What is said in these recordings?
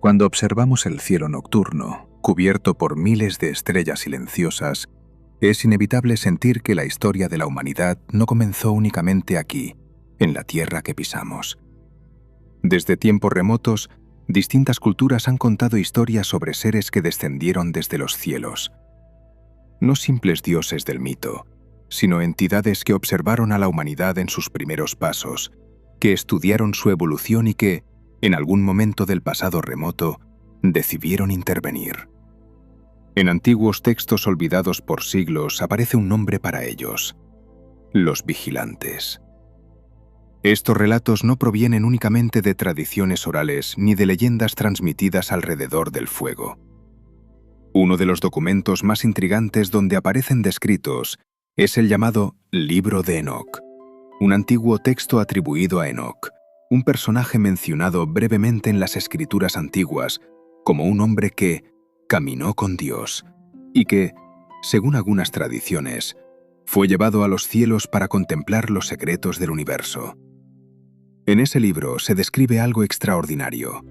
Cuando observamos el cielo nocturno, cubierto por miles de estrellas silenciosas, es inevitable sentir que la historia de la humanidad no comenzó únicamente aquí, en la tierra que pisamos. Desde tiempos remotos, distintas culturas han contado historias sobre seres que descendieron desde los cielos. No simples dioses del mito, sino entidades que observaron a la humanidad en sus primeros pasos, que estudiaron su evolución y que, en algún momento del pasado remoto, decidieron intervenir. En antiguos textos olvidados por siglos aparece un nombre para ellos: los vigilantes. Estos relatos no provienen únicamente de tradiciones orales ni de leyendas transmitidas alrededor del fuego. Uno de los documentos más intrigantes donde aparecen descritos es el llamado Libro de Enoc, un antiguo texto atribuido a Enoc, un personaje mencionado brevemente en las escrituras antiguas como un hombre que caminó con Dios y que, según algunas tradiciones, fue llevado a los cielos para contemplar los secretos del universo. En ese libro se describe algo extraordinario: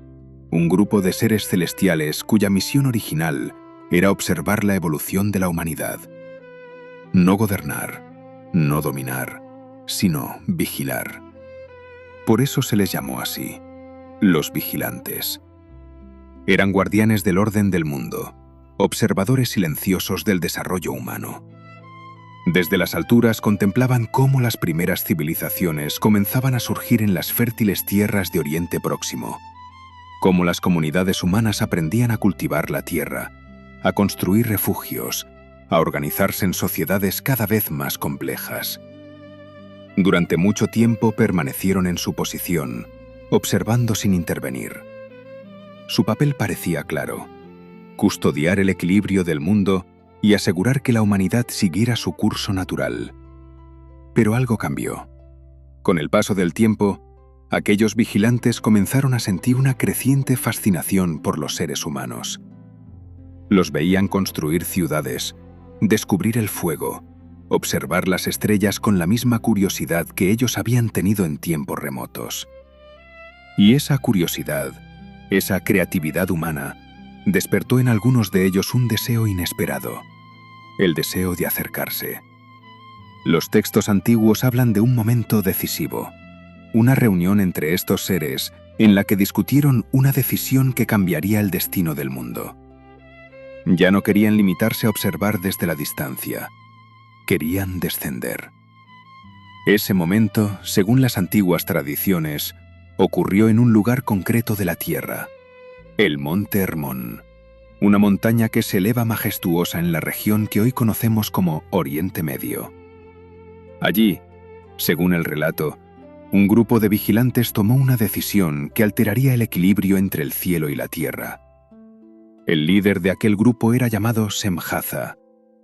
un grupo de seres celestiales cuya misión original era observar la evolución de la humanidad. No gobernar, no dominar, sino vigilar. Por eso se les llamó así, los vigilantes. Eran guardianes del orden del mundo, observadores silenciosos del desarrollo humano. Desde las alturas contemplaban cómo las primeras civilizaciones comenzaban a surgir en las fértiles tierras de Oriente Próximo, cómo las comunidades humanas aprendían a cultivar la tierra, a construir refugios, a organizarse en sociedades cada vez más complejas. Durante mucho tiempo permanecieron en su posición, observando sin intervenir. Su papel parecía claro: custodiar el equilibrio del mundo y asegurar que la humanidad siguiera su curso natural. Pero algo cambió. Con el paso del tiempo, aquellos vigilantes comenzaron a sentir una creciente fascinación por los seres humanos. Los veían construir ciudades, descubrir el fuego, observar las estrellas con la misma curiosidad que ellos habían tenido en tiempos remotos. Y esa curiosidad, esa creatividad humana, despertó en algunos de ellos un deseo inesperado: el deseo de acercarse. Los textos antiguos hablan de un momento decisivo, una reunión entre estos seres en la que discutieron una decisión que cambiaría el destino del mundo. Ya no querían limitarse a observar desde la distancia, querían descender. Ese momento, según las antiguas tradiciones, ocurrió en un lugar concreto de la tierra: el Monte Hermón, una montaña que se eleva majestuosa en la región que hoy conocemos como Oriente Medio. Allí, según el relato, un grupo de vigilantes tomó una decisión que alteraría el equilibrio entre el cielo y la tierra. El líder de aquel grupo era llamado Semjaza,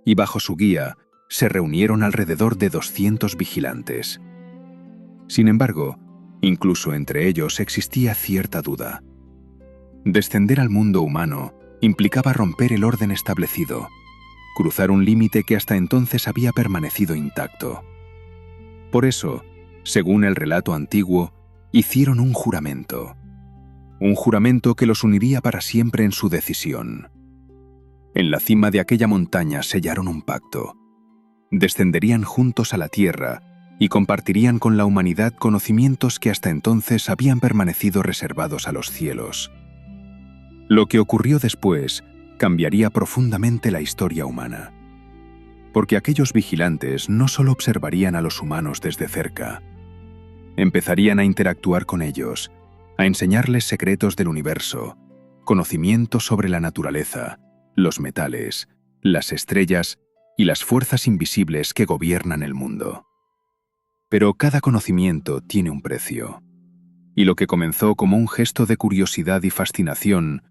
y bajo su guía se reunieron alrededor de 200 vigilantes. Sin embargo, incluso entre ellos existía cierta duda. Descender al mundo humano implicaba romper el orden establecido, cruzar un límite que hasta entonces había permanecido intacto. Por eso, según el relato antiguo, hicieron un juramento que los uniría para siempre en su decisión. En la cima de aquella montaña sellaron un pacto: descenderían juntos a la tierra y compartirían con la humanidad conocimientos que hasta entonces habían permanecido reservados a los cielos. Lo que ocurrió después cambiaría profundamente la historia humana, porque aquellos vigilantes no solo observarían a los humanos desde cerca, empezarían a interactuar con ellos, a enseñarles secretos del universo, conocimientos sobre la naturaleza, los metales, las estrellas y las fuerzas invisibles que gobiernan el mundo. Pero cada conocimiento tiene un precio, y lo que comenzó como un gesto de curiosidad y fascinación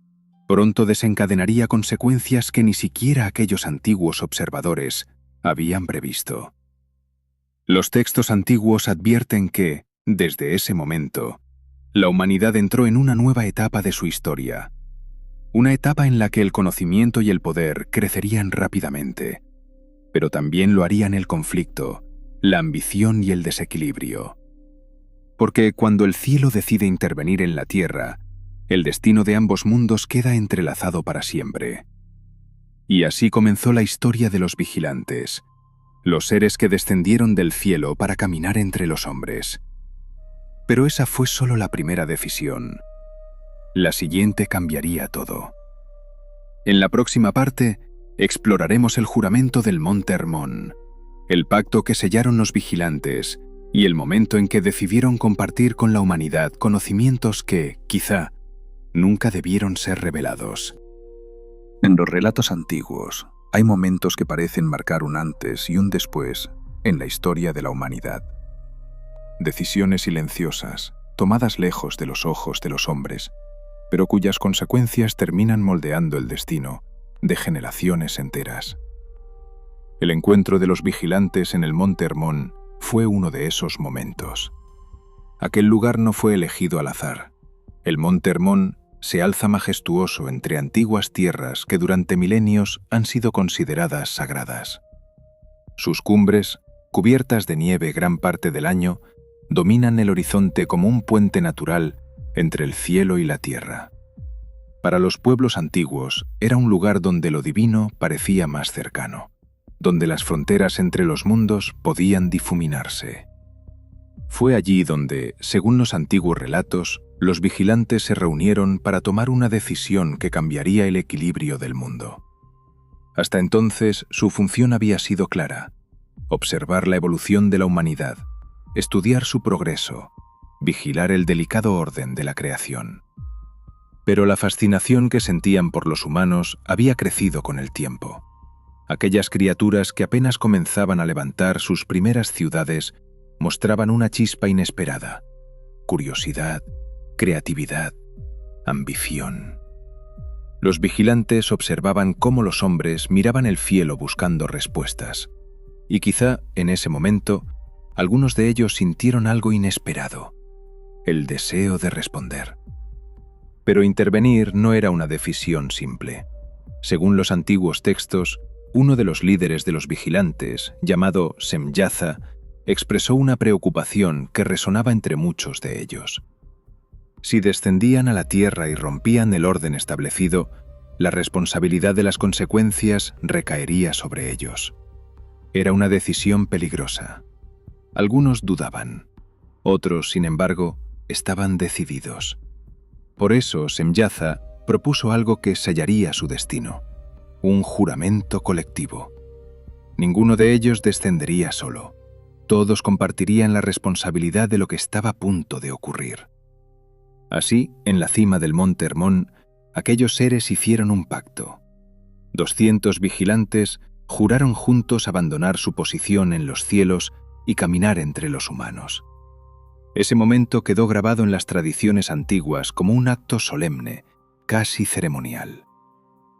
pronto desencadenaría consecuencias que ni siquiera aquellos antiguos observadores habían previsto. Los textos antiguos advierten que, desde ese momento, la humanidad entró en una nueva etapa de su historia, una etapa en la que el conocimiento y el poder crecerían rápidamente, pero también lo harían el conflicto, la ambición y el desequilibrio. Porque cuando el cielo decide intervenir en la tierra, El destino de ambos mundos queda entrelazado para siempre. Y así comenzó la historia de los vigilantes, los seres que descendieron del cielo para caminar entre los hombres. Pero esa fue solo la primera decisión. La siguiente cambiaría todo. En la próxima parte, exploraremos el juramento del Monte Hermón, el pacto que sellaron los vigilantes y el momento en que decidieron compartir con la humanidad conocimientos que, quizá, nunca debieron ser revelados. En los relatos antiguos, hay momentos que parecen marcar un antes y un después en la historia de la humanidad. Decisiones silenciosas, tomadas lejos de los ojos de los hombres, pero cuyas consecuencias terminan moldeando el destino de generaciones enteras. El encuentro de los vigilantes en el Monte Hermón fue uno de esos momentos. Aquel lugar no fue elegido al azar. El Monte Hermón se alza majestuoso entre antiguas tierras que durante milenios han sido consideradas sagradas. Sus cumbres, cubiertas de nieve gran parte del año, dominan el horizonte como un puente natural entre el cielo y la tierra. Para los pueblos antiguos era un lugar donde lo divino parecía más cercano, donde las fronteras entre los mundos podían difuminarse. Fue allí donde, según los antiguos relatos, los vigilantes se reunieron para tomar una decisión que cambiaría el equilibrio del mundo. Hasta entonces, su función había sido clara: observar la evolución de la humanidad, estudiar su progreso, vigilar el delicado orden de la creación. Pero la fascinación que sentían por los humanos había crecido con el tiempo. Aquellas criaturas que apenas comenzaban a levantar sus primeras ciudades mostraban una chispa inesperada: curiosidad, creatividad, ambición. Los vigilantes observaban cómo los hombres miraban el cielo buscando respuestas, y quizá en ese momento algunos de ellos sintieron algo inesperado: el deseo de responder. Pero intervenir no era una decisión simple. Según los antiguos textos, uno de los líderes de los vigilantes, llamado Semyaza, expresó una preocupación que resonaba entre muchos de ellos. Si descendían a la tierra y rompían el orden establecido, la responsabilidad de las consecuencias recaería sobre ellos. Era una decisión peligrosa. Algunos dudaban. Otros, sin embargo, estaban decididos. Por eso, Semyaza propuso algo que sellaría su destino: un juramento colectivo. Ninguno de ellos descendería solo. Todos compartirían la responsabilidad de lo que estaba a punto de ocurrir. Así, en la cima del Monte Hermón, aquellos seres hicieron un pacto. 200 vigilantes juraron juntos abandonar su posición en los cielos y caminar entre los humanos. Ese momento quedó grabado en las tradiciones antiguas como un acto solemne, casi ceremonial.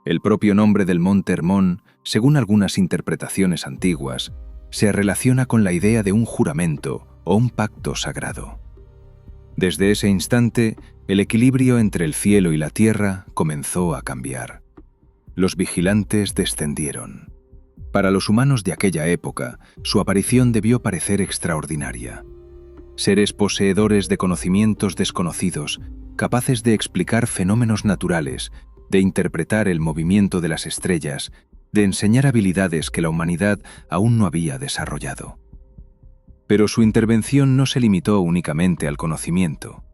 El propio nombre del Monte Hermón, según algunas interpretaciones antiguas, se relaciona con la idea de un juramento o un pacto sagrado. Desde ese instante, el equilibrio entre el cielo y la tierra comenzó a cambiar. Los vigilantes descendieron. Para los humanos de aquella época, su aparición debió parecer extraordinaria. Seres poseedores de conocimientos desconocidos, capaces de explicar fenómenos naturales, de interpretar el movimiento de las estrellas, de enseñar habilidades que la humanidad aún no había desarrollado. Pero su intervención no se limitó únicamente al conocimiento.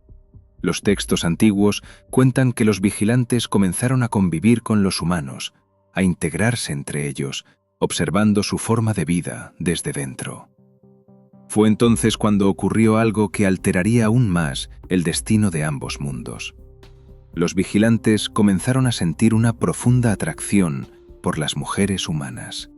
Los textos antiguos cuentan que los vigilantes comenzaron a convivir con los humanos, a integrarse entre ellos, observando su forma de vida desde dentro. Fue entonces cuando ocurrió algo que alteraría aún más el destino de ambos mundos. Los vigilantes comenzaron a sentir una profunda atracción por las mujeres humanas.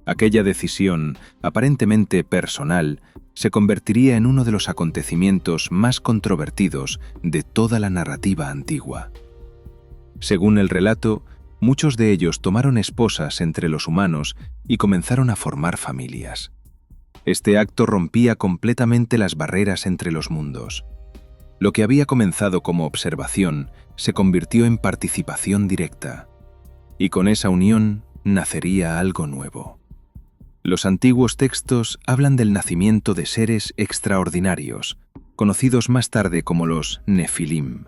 Aquella decisión, aparentemente personal, se convertiría en uno de los acontecimientos más controvertidos de toda la narrativa antigua. Según el relato, muchos de ellos tomaron esposas entre los humanos y comenzaron a formar familias. Este acto rompía completamente las barreras entre los mundos. Lo que había comenzado como observación se convirtió en participación directa, y con esa unión nacería algo nuevo. Los antiguos textos hablan del nacimiento de seres extraordinarios, conocidos más tarde como los Nefilim.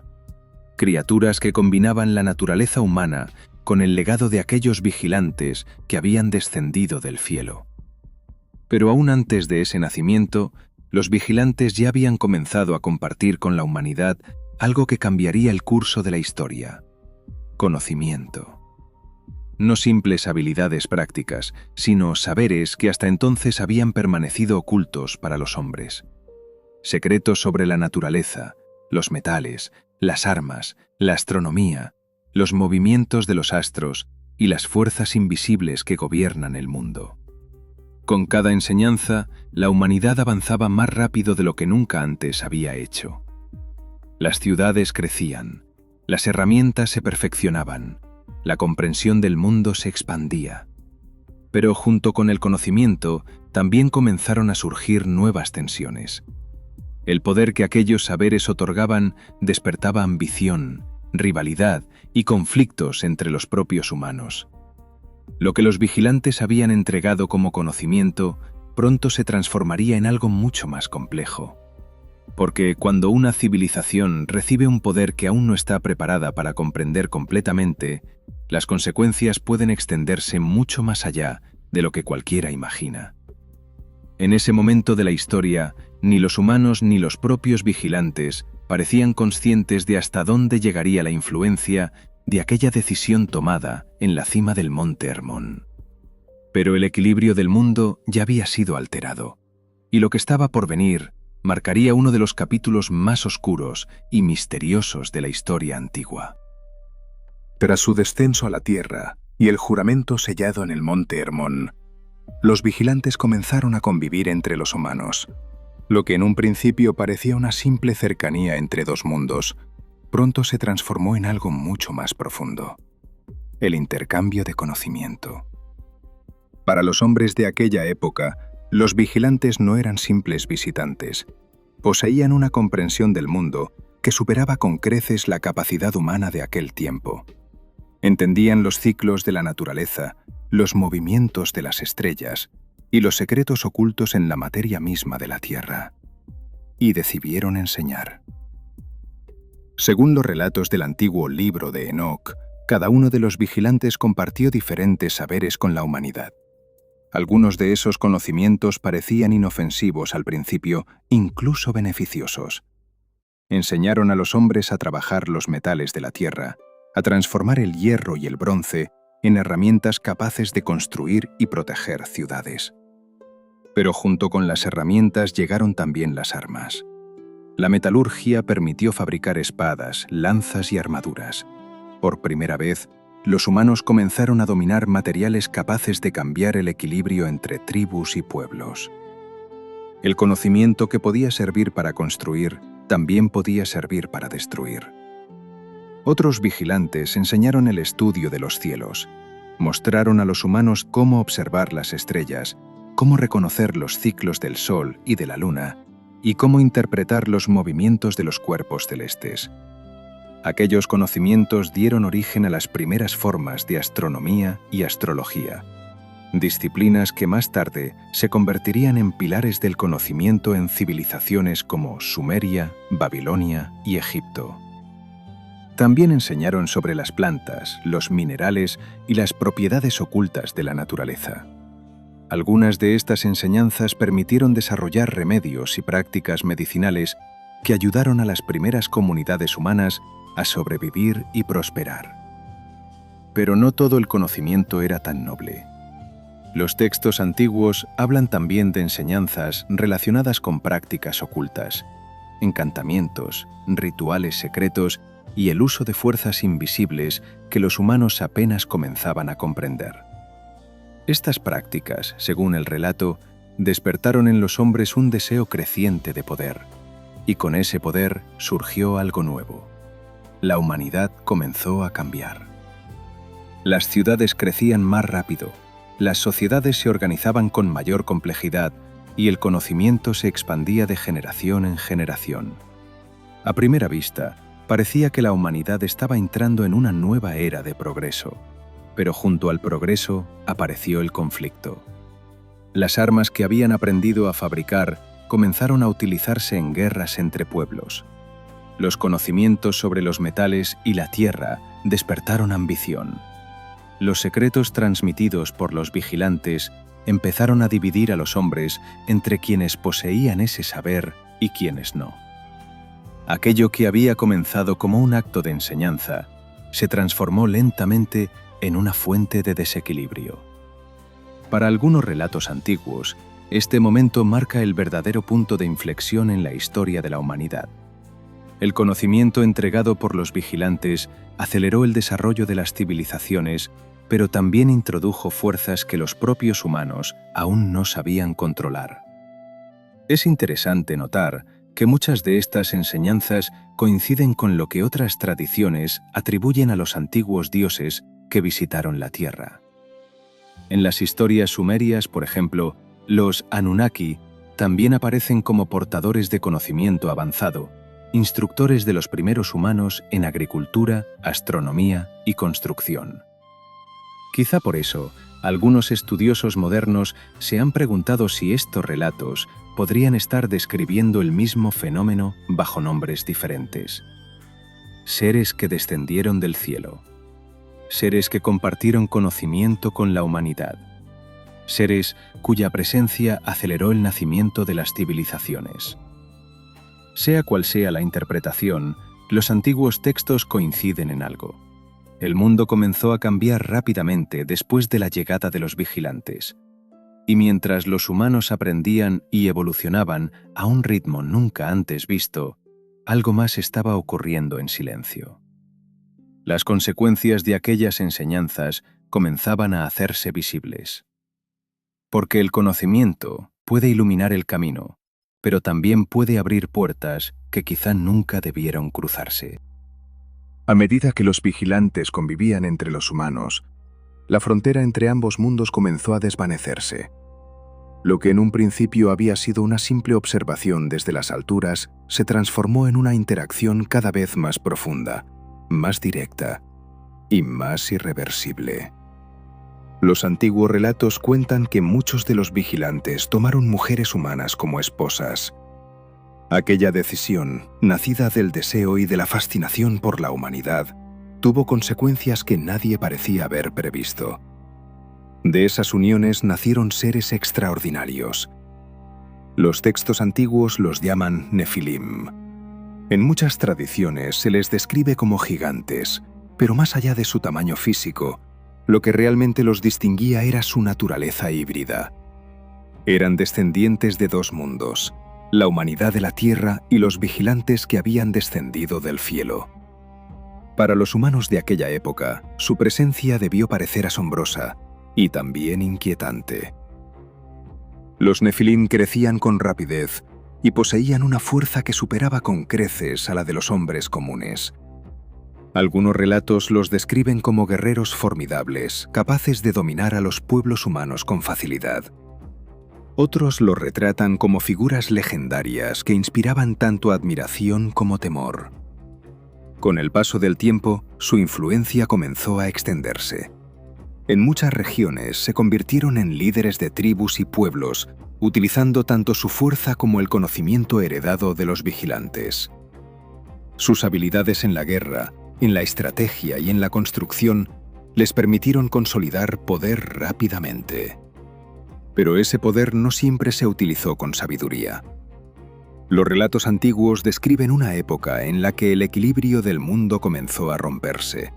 criaturas que combinaban la naturaleza humana con el legado de aquellos vigilantes que habían descendido del cielo. Pero aún antes de ese nacimiento, los vigilantes ya habían comenzado a compartir con la humanidad algo que cambiaría el curso de la historia: conocimiento. No simples habilidades prácticas, sino saberes que hasta entonces habían permanecido ocultos para los hombres. Secretos sobre la naturaleza, los metales, las armas, la astronomía, los movimientos de los astros y las fuerzas invisibles que gobiernan el mundo. Con cada enseñanza, la humanidad avanzaba más rápido de lo que nunca antes había hecho. Las ciudades crecían, las herramientas se perfeccionaban, la comprensión del mundo se expandía. Pero junto con el conocimiento, también comenzaron a surgir nuevas tensiones. El poder que aquellos saberes otorgaban despertaba ambición, rivalidad y conflictos entre los propios humanos. Lo que los vigilantes habían entregado como conocimiento pronto se transformaría en algo mucho más complejo. Porque cuando una civilización recibe un poder que aún no está preparada para comprender completamente, las consecuencias pueden extenderse mucho más allá de lo que cualquiera imagina. En ese momento de la historia, ni los humanos ni los propios vigilantes parecían conscientes de hasta dónde llegaría la influencia de aquella decisión tomada en la cima del monte Hermón. Pero el equilibrio del mundo ya había sido alterado, y lo que estaba por venir marcaría uno de los capítulos más oscuros y misteriosos de la historia antigua. Tras su descenso a la tierra y el juramento sellado en el monte Hermón, los vigilantes comenzaron a convivir entre los humanos. Lo que en un principio parecía una simple cercanía entre dos mundos, pronto se transformó en algo mucho más profundo: el intercambio de conocimiento. Para los hombres de aquella época, los vigilantes no eran simples visitantes. Poseían una comprensión del mundo que superaba con creces la capacidad humana de aquel tiempo. Entendían los ciclos de la naturaleza, los movimientos de las estrellas y los secretos ocultos en la materia misma de la Tierra. Y decidieron enseñar. Según los relatos del antiguo libro de Enoc, cada uno de los vigilantes compartió diferentes saberes con la humanidad. Algunos de esos conocimientos parecían inofensivos al principio, incluso beneficiosos. Enseñaron a los hombres a trabajar los metales de la tierra, a transformar el hierro y el bronce en herramientas capaces de construir y proteger ciudades. Pero junto con las herramientas llegaron también las armas. La metalurgia permitió fabricar espadas, lanzas y armaduras. Por primera vez, los humanos comenzaron a dominar materiales capaces de cambiar el equilibrio entre tribus y pueblos. El conocimiento que podía servir para construir también podía servir para destruir. Otros vigilantes enseñaron el estudio de los cielos, mostraron a los humanos cómo observar las estrellas, cómo reconocer los ciclos del sol y de la luna, y cómo interpretar los movimientos de los cuerpos celestes. Aquellos conocimientos dieron origen a las primeras formas de astronomía y astrología, disciplinas que más tarde se convertirían en pilares del conocimiento en civilizaciones como Sumeria, Babilonia y Egipto. También enseñaron sobre las plantas, los minerales y las propiedades ocultas de la naturaleza. Algunas de estas enseñanzas permitieron desarrollar remedios y prácticas medicinales que ayudaron a las primeras comunidades humanas a sobrevivir y prosperar. Pero no todo el conocimiento era tan noble. Los textos antiguos hablan también de enseñanzas relacionadas con prácticas ocultas, encantamientos, rituales secretos y el uso de fuerzas invisibles que los humanos apenas comenzaban a comprender. Estas prácticas, según el relato, despertaron en los hombres un deseo creciente de poder, y con ese poder surgió algo nuevo. La humanidad comenzó a cambiar. Las ciudades crecían más rápido, las sociedades se organizaban con mayor complejidad y el conocimiento se expandía de generación en generación. A primera vista, parecía que la humanidad estaba entrando en una nueva era de progreso, pero junto al progreso apareció el conflicto. Las armas que habían aprendido a fabricar comenzaron a utilizarse en guerras entre pueblos. los conocimientos sobre los metales y la tierra despertaron ambición. Los secretos transmitidos por los vigilantes empezaron a dividir a los hombres entre quienes poseían ese saber y quienes no. Aquello que había comenzado como un acto de enseñanza se transformó lentamente en una fuente de desequilibrio. Para algunos relatos antiguos, este momento marca el verdadero punto de inflexión en la historia de la humanidad. El conocimiento entregado por los vigilantes aceleró el desarrollo de las civilizaciones, pero también introdujo fuerzas que los propios humanos aún no sabían controlar. Es interesante notar que muchas de estas enseñanzas coinciden con lo que otras tradiciones atribuyen a los antiguos dioses que visitaron la Tierra. En las historias sumerias, por ejemplo, los Anunnaki también aparecen como portadores de conocimiento avanzado, instructores de los primeros humanos en agricultura, astronomía y construcción. Quizá por eso, algunos estudiosos modernos se han preguntado si estos relatos podrían estar describiendo el mismo fenómeno bajo nombres diferentes. Seres que descendieron del cielo. Seres que compartieron conocimiento con la humanidad. Seres cuya presencia aceleró el nacimiento de las civilizaciones. Sea cual sea la interpretación, los antiguos textos coinciden en algo. El mundo comenzó a cambiar rápidamente después de la llegada de los vigilantes. Y mientras los humanos aprendían y evolucionaban a un ritmo nunca antes visto, algo más estaba ocurriendo en silencio. Las consecuencias de aquellas enseñanzas comenzaban a hacerse visibles. Porque el conocimiento puede iluminar el camino, pero también puede abrir puertas que quizá nunca debieron cruzarse. A medida que los vigilantes convivían entre los humanos, la frontera entre ambos mundos comenzó a desvanecerse. Lo que en un principio había sido una simple observación desde las alturas se transformó en una interacción cada vez más profunda, más directa y más irreversible. Los antiguos relatos cuentan que muchos de los vigilantes tomaron mujeres humanas como esposas. Aquella decisión, nacida del deseo y de la fascinación por la humanidad, tuvo consecuencias que nadie parecía haber previsto. De esas uniones nacieron seres extraordinarios. Los textos antiguos los llaman Nefilim. En muchas tradiciones se les describe como gigantes, pero más allá de su tamaño físico, lo que realmente los distinguía era su naturaleza híbrida. Eran descendientes de dos mundos, la humanidad de la tierra y los vigilantes que habían descendido del cielo. Para los humanos de aquella época, su presencia debió parecer asombrosa y también inquietante. Los Nefilim crecían con rapidez y poseían una fuerza que superaba con creces a la de los hombres comunes. Algunos relatos los describen como guerreros formidables, capaces de dominar a los pueblos humanos con facilidad. Otros los retratan como figuras legendarias que inspiraban tanto admiración como temor. Con el paso del tiempo, su influencia comenzó a extenderse. En muchas regiones se convirtieron en líderes de tribus y pueblos, utilizando tanto su fuerza como el conocimiento heredado de los vigilantes. Sus habilidades en la guerra, en la estrategia y en la construcción les permitieron consolidar poder rápidamente. Pero ese poder no siempre se utilizó con sabiduría. Los relatos antiguos describen una época en la que el equilibrio del mundo comenzó a romperse.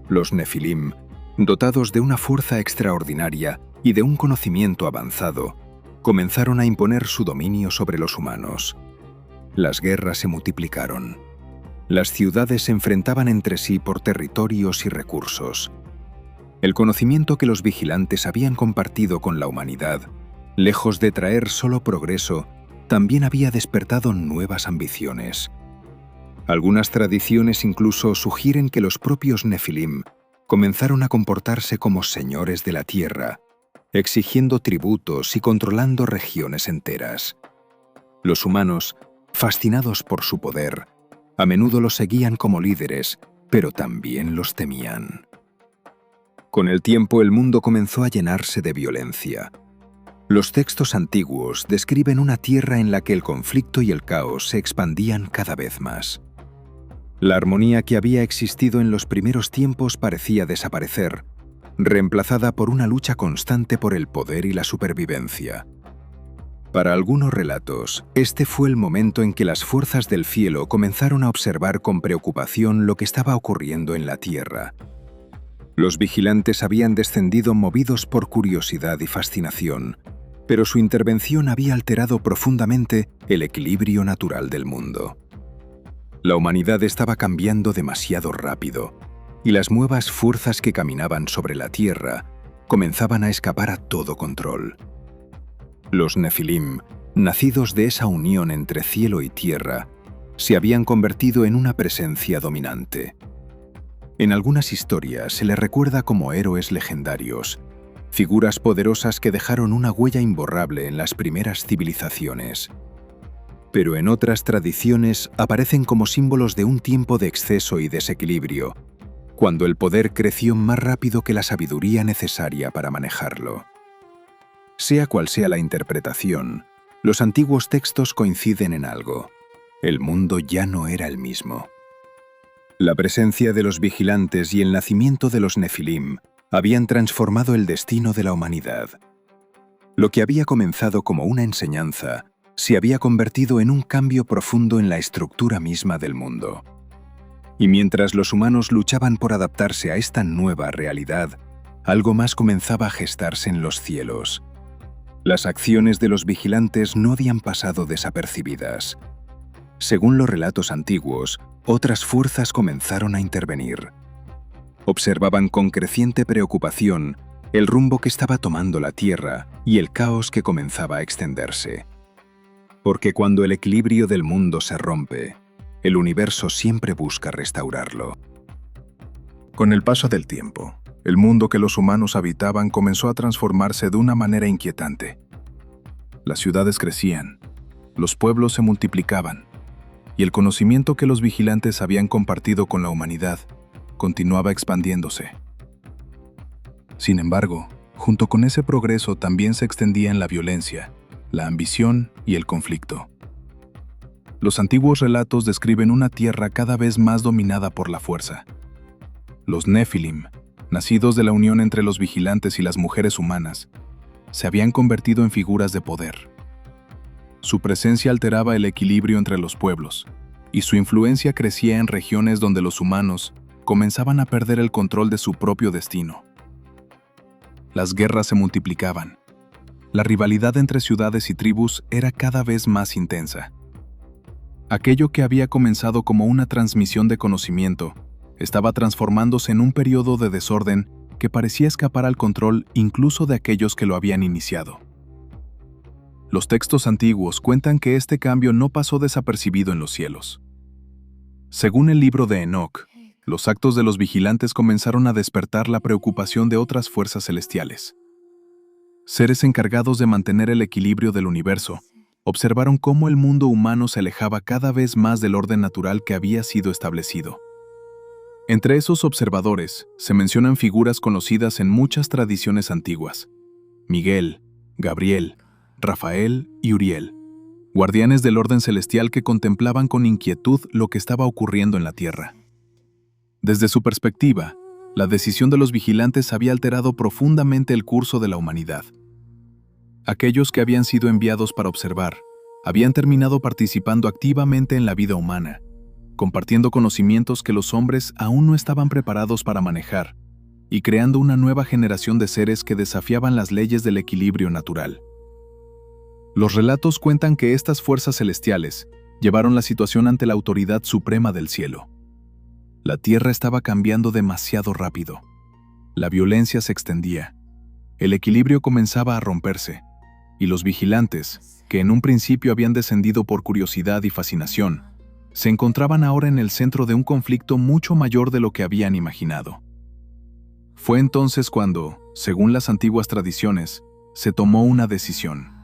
Los Nefilim, dotados de una fuerza extraordinaria y de un conocimiento avanzado, comenzaron a imponer su dominio sobre los humanos. Las guerras se multiplicaron. Las ciudades se enfrentaban entre sí por territorios y recursos. El conocimiento que los vigilantes habían compartido con la humanidad, lejos de traer solo progreso, también había despertado nuevas ambiciones. Algunas tradiciones incluso sugieren que los propios Nefilim comenzaron a comportarse como señores de la tierra, exigiendo tributos y controlando regiones enteras. Los humanos, fascinados por su poder, a menudo los seguían como líderes, pero también los temían. Con el tiempo el mundo comenzó a llenarse de violencia. Los textos antiguos describen una tierra en la que el conflicto y el caos se expandían cada vez más. La armonía que había existido en los primeros tiempos parecía desaparecer, reemplazada por una lucha constante por el poder y la supervivencia. Para algunos relatos, este fue el momento en que las fuerzas del cielo comenzaron a observar con preocupación lo que estaba ocurriendo en la tierra. Los vigilantes habían descendido movidos por curiosidad y fascinación, pero su intervención había alterado profundamente el equilibrio natural del mundo. La humanidad estaba cambiando demasiado rápido, y las nuevas fuerzas que caminaban sobre la tierra comenzaban a escapar a todo control. Los Nefilim, nacidos de esa unión entre cielo y tierra, se habían convertido en una presencia dominante. En algunas historias se les recuerda como héroes legendarios, figuras poderosas que dejaron una huella imborrable en las primeras civilizaciones. Pero en otras tradiciones aparecen como símbolos de un tiempo de exceso y desequilibrio, cuando el poder creció más rápido que la sabiduría necesaria para manejarlo. Sea cual sea la interpretación, los antiguos textos coinciden en algo: el mundo ya no era el mismo. La presencia de los vigilantes y el nacimiento de los Nefilim habían transformado el destino de la humanidad. Lo que había comenzado como una enseñanza se había convertido en un cambio profundo en la estructura misma del mundo. Y mientras los humanos luchaban por adaptarse a esta nueva realidad, algo más comenzaba a gestarse en los cielos. Las acciones de los vigilantes no habían pasado desapercibidas. Según los relatos antiguos, otras fuerzas comenzaron a intervenir. Observaban con creciente preocupación el rumbo que estaba tomando la Tierra y el caos que comenzaba a extenderse. Porque cuando el equilibrio del mundo se rompe, el universo siempre busca restaurarlo. Con el paso del tiempo, el mundo que los humanos habitaban comenzó a transformarse de una manera inquietante. Las ciudades crecían, los pueblos se multiplicaban, y el conocimiento que los vigilantes habían compartido con la humanidad continuaba expandiéndose. Sin embargo, junto con ese progreso también se extendían la violencia, la ambición y el conflicto. Los antiguos relatos describen una tierra cada vez más dominada por la fuerza. Los Nefilim, nacidos de la unión entre los vigilantes y las mujeres humanas, se habían convertido en figuras de poder. Su presencia alteraba el equilibrio entre los pueblos, y su influencia crecía en regiones donde los humanos comenzaban a perder el control de su propio destino. Las guerras se multiplicaban. La rivalidad entre ciudades y tribus era cada vez más intensa. Aquello que había comenzado como una transmisión de conocimiento estaba transformándose en un periodo de desorden que parecía escapar al control incluso de aquellos que lo habían iniciado. Los textos antiguos cuentan que este cambio no pasó desapercibido en los cielos. Según el libro de Enoc, los actos de los vigilantes comenzaron a despertar la preocupación de otras fuerzas celestiales. Seres encargados de mantener el equilibrio del universo observaron cómo el mundo humano se alejaba cada vez más del orden natural que había sido establecido. Entre esos observadores se mencionan figuras conocidas en muchas tradiciones antiguas: Miguel, Gabriel, Rafael y Uriel, guardianes del orden celestial que contemplaban con inquietud lo que estaba ocurriendo en la tierra. Desde su perspectiva, la decisión de los vigilantes había alterado profundamente el curso de la humanidad. Aquellos que habían sido enviados para observar habían terminado participando activamente en la vida humana, compartiendo conocimientos que los hombres aún no estaban preparados para manejar y creando una nueva generación de seres que desafiaban las leyes del equilibrio natural. Los relatos cuentan que estas fuerzas celestiales llevaron la situación ante la autoridad suprema del cielo. La tierra estaba cambiando demasiado rápido. La violencia se extendía. El equilibrio comenzaba a romperse, y los vigilantes, que en un principio habían descendido por curiosidad y fascinación, se encontraban ahora en el centro de un conflicto mucho mayor de lo que habían imaginado. Fue entonces cuando, según las antiguas tradiciones, se tomó una decisión.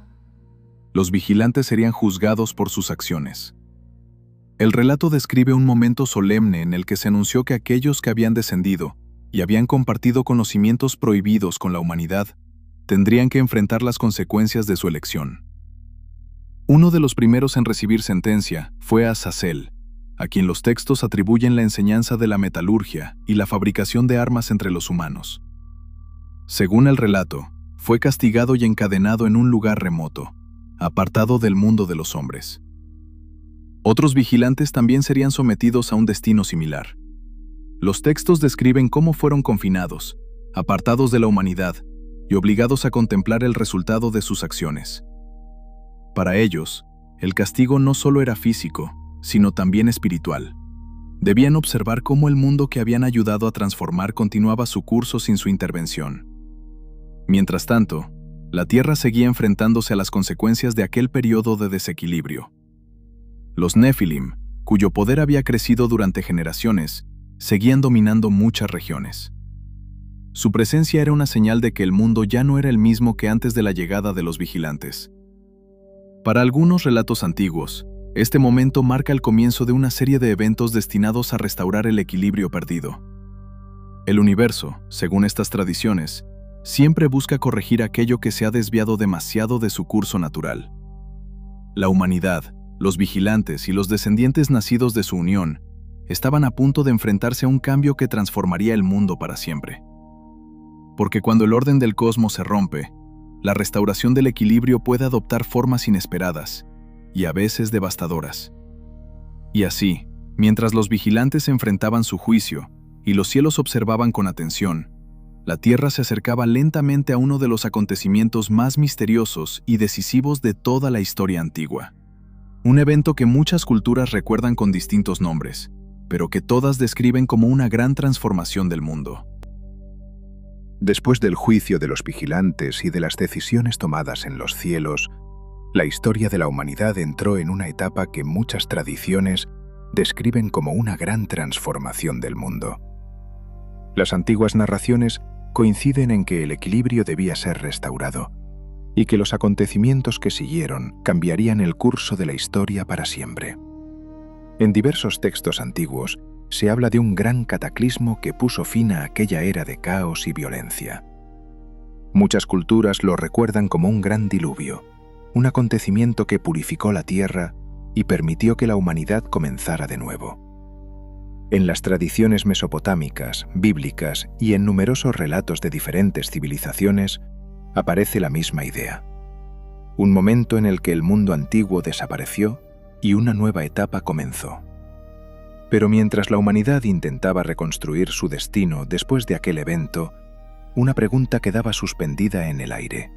Los vigilantes serían juzgados por sus acciones. El relato describe un momento solemne en el que se anunció que aquellos que habían descendido y habían compartido conocimientos prohibidos con la humanidad tendrían que enfrentar las consecuencias de su elección. Uno de los primeros en recibir sentencia fue Azazel, a quien los textos atribuyen la enseñanza de la metalurgia y la fabricación de armas entre los humanos. Según el relato, fue castigado y encadenado en un lugar remoto, apartado del mundo de los hombres. Otros vigilantes también serían sometidos a un destino similar. Los textos describen cómo fueron confinados, apartados de la humanidad y obligados a contemplar el resultado de sus acciones. Para ellos, el castigo no solo era físico, sino también espiritual. Debían observar cómo el mundo que habían ayudado a transformar continuaba su curso sin su intervención. Mientras tanto, la Tierra seguía enfrentándose a las consecuencias de aquel periodo de desequilibrio. Los Nephilim, cuyo poder había crecido durante generaciones, seguían dominando muchas regiones. Su presencia era una señal de que el mundo ya no era el mismo que antes de la llegada de los vigilantes. Para algunos relatos antiguos, este momento marca el comienzo de una serie de eventos destinados a restaurar el equilibrio perdido. El universo, según estas tradiciones, siempre busca corregir aquello que se ha desviado demasiado de su curso natural. La humanidad, los vigilantes y los descendientes nacidos de su unión estaban a punto de enfrentarse a un cambio que transformaría el mundo para siempre. Porque cuando el orden del cosmos se rompe, la restauración del equilibrio puede adoptar formas inesperadas y a veces devastadoras. Y así, mientras los vigilantes enfrentaban su juicio y los cielos observaban con atención, la Tierra se acercaba lentamente a uno de los acontecimientos más misteriosos y decisivos de toda la historia antigua. Un evento que muchas culturas recuerdan con distintos nombres, pero que todas describen como una gran transformación del mundo. Después del juicio de los vigilantes y de las decisiones tomadas en los cielos, la historia de la humanidad entró en una etapa que muchas tradiciones describen como una gran transformación del mundo. Las antiguas narraciones coinciden en que el equilibrio debía ser restaurado y que los acontecimientos que siguieron cambiarían el curso de la historia para siempre. En diversos textos antiguos se habla de un gran cataclismo que puso fin a aquella era de caos y violencia. Muchas culturas lo recuerdan como un gran diluvio, un acontecimiento que purificó la tierra y permitió que la humanidad comenzara de nuevo. En las tradiciones mesopotámicas, bíblicas y en numerosos relatos de diferentes civilizaciones aparece la misma idea. Un momento en el que el mundo antiguo desapareció y una nueva etapa comenzó. Pero mientras la humanidad intentaba reconstruir su destino después de aquel evento, una pregunta quedaba suspendida en el aire.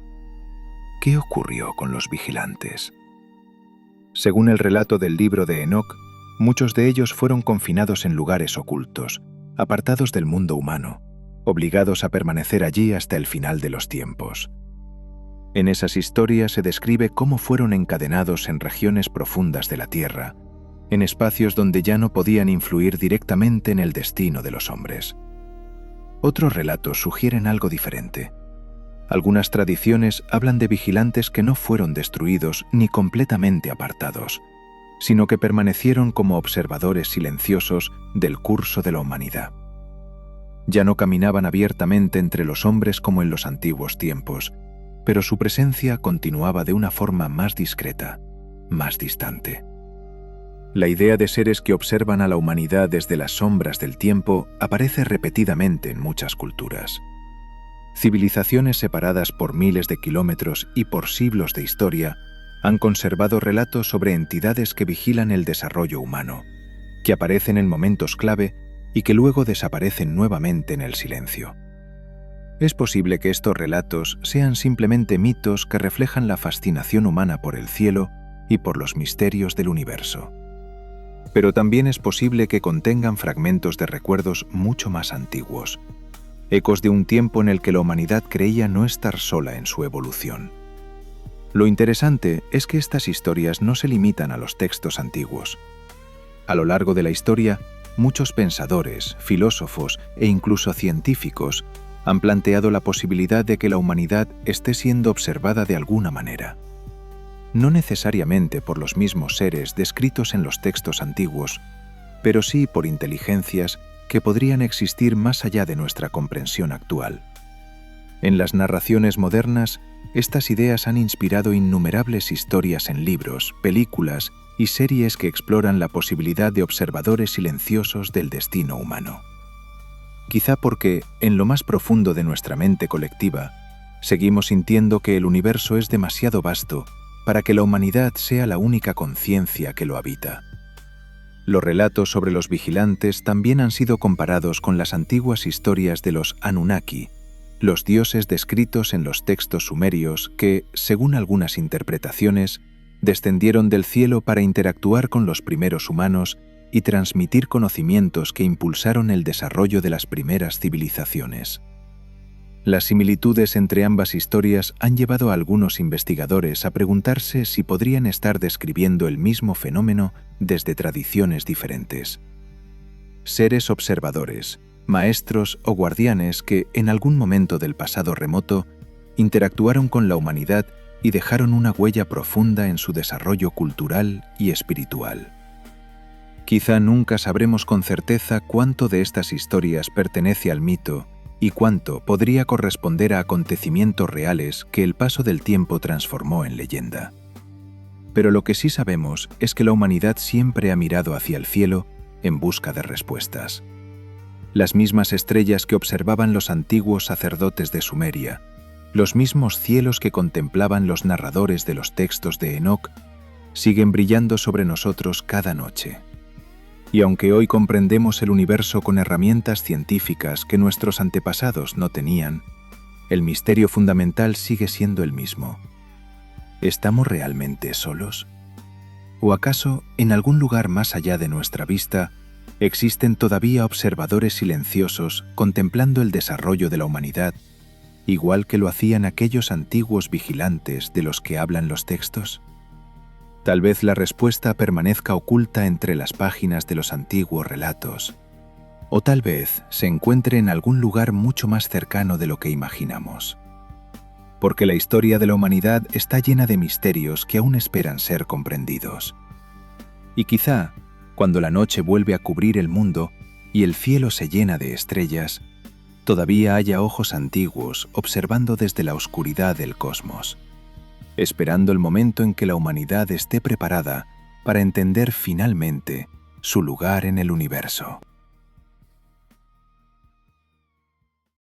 ¿Qué ocurrió con los vigilantes? Según el relato del libro de Enoc, muchos de ellos fueron confinados en lugares ocultos, apartados del mundo humano, obligados a permanecer allí hasta el final de los tiempos. En esas historias se describe cómo fueron encadenados en regiones profundas de la tierra, en espacios donde ya no podían influir directamente en el destino de los hombres. Otros relatos sugieren algo diferente. Algunas tradiciones hablan de vigilantes que no fueron destruidos ni completamente apartados, sino que permanecieron como observadores silenciosos del curso de la humanidad. Ya no caminaban abiertamente entre los hombres como en los antiguos tiempos, pero su presencia continuaba de una forma más discreta, más distante. La idea de seres que observan a la humanidad desde las sombras del tiempo aparece repetidamente en muchas culturas. Civilizaciones separadas por miles de kilómetros y por siglos de historia han conservado relatos sobre entidades que vigilan el desarrollo humano, que aparecen en momentos clave y que luego desaparecen nuevamente en el silencio. Es posible que estos relatos sean simplemente mitos que reflejan la fascinación humana por el cielo y por los misterios del universo. Pero también es posible que contengan fragmentos de recuerdos mucho más antiguos, ecos de un tiempo en el que la humanidad creía no estar sola en su evolución. Lo interesante es que estas historias no se limitan a los textos antiguos. A lo largo de la historia, muchos pensadores, filósofos e incluso científicos han planteado la posibilidad de que la humanidad esté siendo observada de alguna manera. No necesariamente por los mismos seres descritos en los textos antiguos, pero sí por inteligencias que podrían existir más allá de nuestra comprensión actual. En las narraciones modernas, estas ideas han inspirado innumerables historias en libros, películas y series que exploran la posibilidad de observadores silenciosos del destino humano. Quizá porque, en lo más profundo de nuestra mente colectiva, seguimos sintiendo que el universo es demasiado vasto para que la humanidad sea la única conciencia que lo habita. Los relatos sobre los vigilantes también han sido comparados con las antiguas historias de los Anunnaki, los dioses descritos en los textos sumerios que, según algunas interpretaciones, descendieron del cielo para interactuar con los primeros humanos y transmitir conocimientos que impulsaron el desarrollo de las primeras civilizaciones. Las similitudes entre ambas historias han llevado a algunos investigadores a preguntarse si podrían estar describiendo el mismo fenómeno desde tradiciones diferentes. Seres observadores, maestros o guardianes que, en algún momento del pasado remoto, interactuaron con la humanidad y dejaron una huella profunda en su desarrollo cultural y espiritual. Quizá nunca sabremos con certeza cuánto de estas historias pertenece al mito y cuánto podría corresponder a acontecimientos reales que el paso del tiempo transformó en leyenda. Pero lo que sí sabemos es que la humanidad siempre ha mirado hacia el cielo en busca de respuestas. Las mismas estrellas que observaban los antiguos sacerdotes de Sumeria, los mismos cielos que contemplaban los narradores de los textos de Enoc, siguen brillando sobre nosotros cada noche. Y aunque hoy comprendemos el universo con herramientas científicas que nuestros antepasados no tenían, el misterio fundamental sigue siendo el mismo. ¿Estamos realmente solos? ¿O acaso, en algún lugar más allá de nuestra vista, existen todavía observadores silenciosos contemplando el desarrollo de la humanidad, igual que lo hacían aquellos antiguos vigilantes de los que hablan los textos? Tal vez la respuesta permanezca oculta entre las páginas de los antiguos relatos, o tal vez se encuentre en algún lugar mucho más cercano de lo que imaginamos. Porque la historia de la humanidad está llena de misterios que aún esperan ser comprendidos. Y quizá, cuando la noche vuelve a cubrir el mundo y el cielo se llena de estrellas, todavía haya ojos antiguos observando desde la oscuridad del cosmos, esperando el momento en que la humanidad esté preparada para entender finalmente su lugar en el universo.